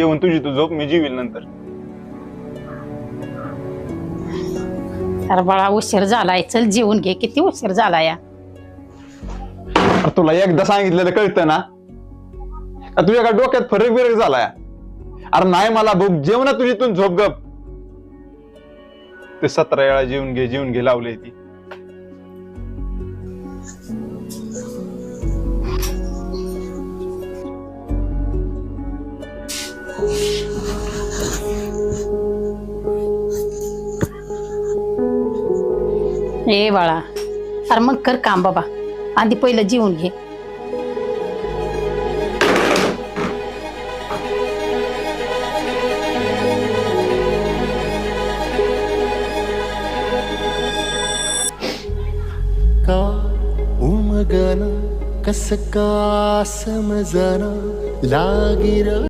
जेवण तुझी तू झोप, मी जेवील नंतर. अरे बाळा उशीर झालाय, चल जेवून घे, किती उशीर झाला या. अरे तुला एकदा सांगितलेलं कळतं ना, का तुझ्या का डोक्यात फरक बिरक झालाय? अरे नाही मला भूक, जेव ना तुझी, तू झोप गप. ते 17 वेळा जेवून घे लावले ती. ए बाळा, अरे मग कर काम बाबा, आधी पहिलं जेवून घे. का उमगना कस का समजना लागिर